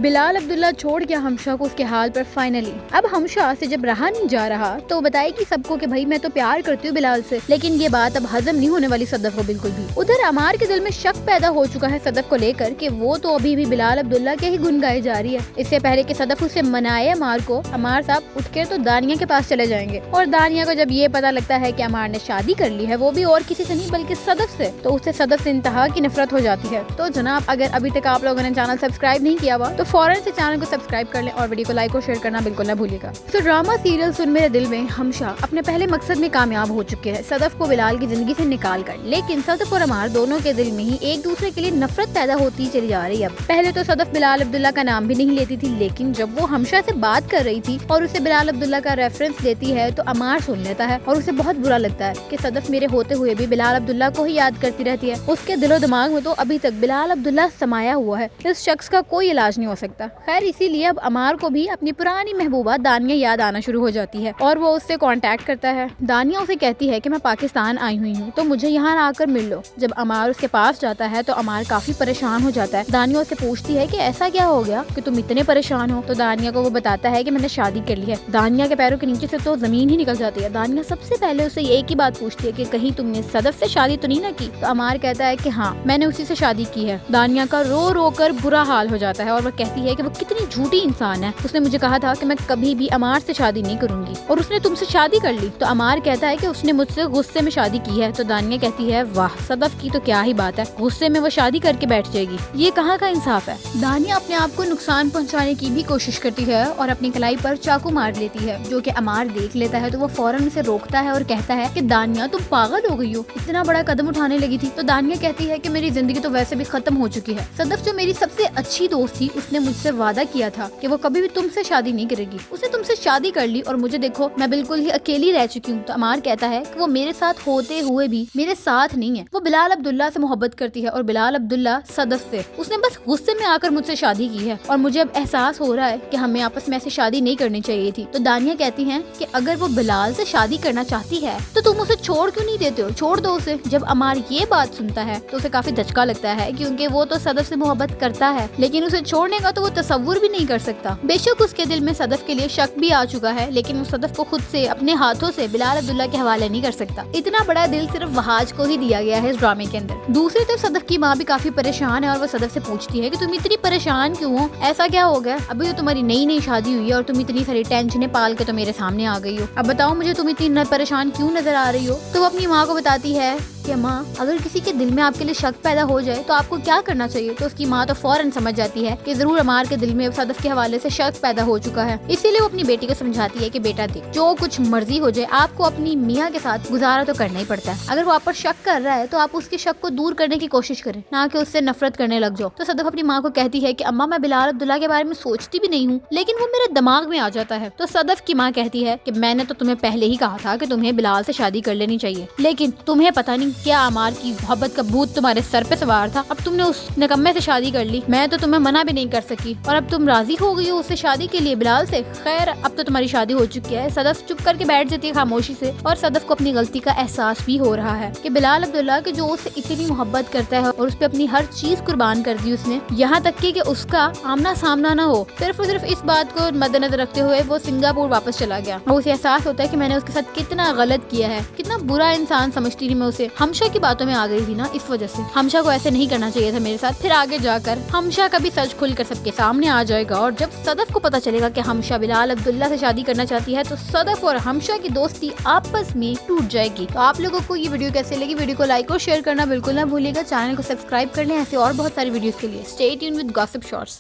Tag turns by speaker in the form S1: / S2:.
S1: بلال عبداللہ چھوڑ گیا ہمشا کو اس کے حال پر فائنلی۔ اب ہمشا سے جب رہا نہیں جا رہا تو بتائے گی سب کو کہ بھائی میں تو پیار کرتی ہوں بلال سے، لیکن یہ بات اب ہضم نہیں ہونے والی صدف کو بالکل بھی۔ ادھر عمار کے دل میں شک پیدا ہو چکا ہے صدف کو لے کر کہ وہ تو ابھی بھی بلال عبداللہ کے ہی گن گائے جا رہی ہے۔ اس سے پہلے کہ صدف اسے منائے عمار کو، عمار صاحب اٹھ کے تو دانیہ کے پاس چلے جائیں گے، اور دانیہ کو جب یہ پتا لگتا ہے کہ عمار نے شادی کر لی ہے، وہ بھی اور کسی سے نہیں بلکہ صدف سے، تو اس سے صدف سے انتہا کی نفرت ہو جاتی ہے۔ تو جناب اگر ابھی تک آپ لوگوں نے چینل سبسکرائب نہیں کیا ہوا تو فوراً سے چینل کو سبسکرائب کر لیں اور ویڈیو کو لائک اور شیئر کرنا بالکل نہ بھولیے گا۔ تو ڈرامہ سیریل سن میرے دل میں ہمشا اپنے پہلے مقصد میں کامیاب ہو چکے ہیں، صدف کو بلال کی زندگی سے نکال کر، لیکن صدف اور عمار دونوں کے دل میں ہی ایک دوسرے کے لیے نفرت پیدا ہوتی چلی جا رہی ہے۔ اب پہلے تو صدف بلال عبداللہ کا نام بھی نہیں لیتی تھی، لیکن جب وہ ہمشا سے بات کر رہی تھی اور اسے بلال عبداللہ کا ریفرنس دیتی ہے تو عمار سن لیتا ہے اور اسے بہت برا لگتا ہے کہ صدف میرے ہوتے ہوئے بھی بلال عبداللہ کو ہی یاد کرتی رہتی ہے۔ اس کے دل و دماغ میں تو ابھی تک بلال عبداللہ سمایا ہوا ہے، اس شخص کا کوئی علاج نہیں ہو سکتا۔ خیر اسی لیے اب عمار کو بھی اپنی پرانی محبوبہ دانیہ یاد آنا شروع ہو جاتی ہے اور وہ اس سے کانٹیکٹ کرتا ہے۔ دانیہ اسے کہتی ہے کہ میں پاکستان آئی ہوئی ہوں تو مجھے یہاں آ کر مل لو۔ جب عمار اس کے پاس جاتا ہے تو عمار کافی پریشان ہو جاتا ہے۔ دانیہ اسے پوچھتی ہے کہ ایسا کیا ہو گیا کہ تم اتنے پریشان ہو، تو دانیہ کو وہ بتاتا ہے کہ میں نے شادی کر لی ہے۔ دانیہ کے پیروں کے نیچے سے تو زمین ہی نکل جاتی ہے۔ دانیہ سب سے پہلے اسے ایک ہی بات پوچھتی ہے کہ کہیں تم نے صدف سے شادی تو نہیں نہ کی، تو عمار کہتا ہے کہ ہاں میں نے اسی سے شادی کی ہے۔ دانیہ کا رو رو کر برا حال ہو جاتا ہے اور وہ کہتی ہے کہ وہ کتنی جھوٹی انسان ہے، اس نے مجھے کہا تھا کہ میں کبھی بھی عمار سے شادی نہیں کروں گی اور اس نے تم سے شادی کر لی۔ تو عمار کہتا ہے کہ اس نے مجھ سے غصے میں شادی کی ہے۔ تو دانیہ کہتی ہے واہ صدف کی تو کیا ہی بات ہے، غصے میں وہ شادی کر کے بیٹھ جائے گی، یہ کہاں کا انصاف ہے۔ دانیہ اپنے آپ کو نقصان پہنچانے کی بھی کوشش کرتی ہے اور اپنی کلائی پر چاقو مار لیتی ہے، جو کہ عمار دیکھ لیتا ہے تو وہ فوراً اسے روکتا ہے اور کہتا ہے کہ دانیہ تم پاگل ہو گئی ہو، اتنا بڑا قدم اٹھانے لگی تھی۔ تو دانیہ کہتی ہے کہ میری زندگی تو ویسے بھی ختم ہو چکی ہے، صدف جو میری سب سے اچھی دوست تھی اس نے مجھ سے وعدہ کیا تھا کہ وہ کبھی بھی تم سے شادی نہیں کرے گی، اس نے تم سے شادی کر لی اور مجھے دیکھو میں بالکل ہی اکیلی رہ چکی ہوں۔ تو عمار کہتا ہے کہ وہ میرے ساتھ ہوتے ہوئے بھی میرے ساتھ نہیں ہے، وہ بلال عبداللہ سے محبت کرتی ہے اور بلال عبداللہ صدف سے، اس نے بس غصے میں آ کر مجھ سے شادی کی ہے اور مجھے اب احساس ہو رہا ہے کہ ہمیں آپس میں ایسے شادی نہیں کرنی چاہیے تھی۔ تو دانیہ کہتی ہیں کہ اگر وہ بلال سے شادی کرنا چاہتی ہے تو تم اسے چھوڑ کیوں نہیں دیتے ہو، چھوڑ دو اسے۔ جب عمار یہ بات سنتا ہے تو اسے کافی دھچکا لگتا ہے کیونکہ وہ تو صدف سے محبت کرتا ہے، لیکن اسے چھوڑنے کا تو وہ تصور بھی نہیں کر سکتا۔ بے شک اس کے دل میں صدف کے لیے شک بھی آ چکا ہے، لیکن وہ صدف کو خود سے اپنے ہاتھوں سے بلال عبداللہ کے حوالے نہیں کر سکتا۔ اتنا بڑا دل صرف وہاج کو ہی دیا گیا ہے اس ڈرامے کے اندر۔ دوسری طرف صدف کی ماں بھی کافی پریشان ہے اور وہ صدف سے پوچھتی ہے کہ تم اتنی پریشان کیوں ہو، ایسا کیا ہو گیا، ابھی تو تمہاری نئی نئی شادی ہوئی ہے اور تم اتنی ساری ٹینشنیں پال کے تو میرے سامنے آ گئی ہو، اب بتاؤ مجھے تم اتنی پریشان کیوں نظر آ رہی ہو۔ تو وہ اپنی ماں کو بتاتی ہے کہ ماں اگر کسی کے دل میں آپ کے لیے شک پیدا ہو جائے تو آپ کو کیا کرنا چاہیے۔ تو اس کی ماں تو فوراً سمجھ جاتی ہے کہ ضرور عمار کے دل میں اب صدف کے حوالے سے شک پیدا ہو چکا ہے، اسی لیے وہ اپنی بیٹی کو سمجھاتی ہے کہ بیٹا دیکھ جو کچھ مرضی ہو جائے آپ کو اپنی میاں کے ساتھ گزارا تو کرنا ہی پڑتا ہے، اگر وہ آپ پر شک کر رہا ہے تو آپ اس کے شک کو دور کرنے کی کوشش کریں، نہ کہ اس سے نفرت کرنے لگ جاؤ۔ تو صدف اپنی ماں کو کہتی ہے کہ اماں میں بلال عبداللہ کے بارے میں سوچتی بھی نہیں ہوں، لیکن وہ میرے دماغ میں آ جاتا ہے۔ تو صدف کی ماں کہتی ہے کہ میں نے تو تمہیں پہلے ہی کہا تھا کہ تمہیں بلال سے شادی کر لینی چاہیے، لیکن تمہیں پتہ نہیں کیا عمار کی محبت کا بھوت تمہارے سر پہ سوار تھا، اب تم نے اس نکمے سے شادی کر لی، میں تو تمہیں منع بھی نہیں کر سکی اور اب تم راضی ہو گئی ہو اس سے شادی کے لیے بلال سے۔ خیر اب تو تمہاری شادی ہو چکی ہے۔ صدف چپ کر کے بیٹھ جاتی ہے خاموشی سے، اور صدف کو اپنی غلطی کا احساس بھی ہو رہا ہے کہ بلال عبداللہ کے جو اس سے اتنی محبت کرتا ہے اور اس پہ اپنی ہر چیز قربان کر دی اس نے، یہاں تک کہ اس کا آمنا سامنا نہ ہو، صرف اور صرف اس بات کو مد نظر رکھتے ہوئے وہ سنگاپور واپس چلا گیا اور اسے احساس ہوتا ہے کہ میں نے اس کے ساتھ کتنا غلط کیا ہے، کتنا برا انسان سمجھتی تھی میں اسے، ہمشا کی باتوں میں آ گئی تھی نا، اس وجہ سے ہمشا کو ایسے نہیں کرنا چاہیے تھا میرے ساتھ۔ پھر آگے جا کر ہمشا کا بھی سچ کھل کر سب کے سامنے آ جائے گا اور جب صدف کو پتا چلے گا کہ ہمشا بلال عبداللہ سے شادی کرنا چاہتی ہے تو صدف اور ہمشا کی دوستی آپس میں ٹوٹ جائے گی۔ تو آپ لوگوں کو یہ ویڈیو کیسے لگی، ویڈیو کو لائک اور شیئر کرنا بالکل نہ بھولیے گا، چینل کو سبسکرائب کر لیں ایسے اور بہت ساری ویڈیوز کے لیے۔ Stay tuned with gossip shorts.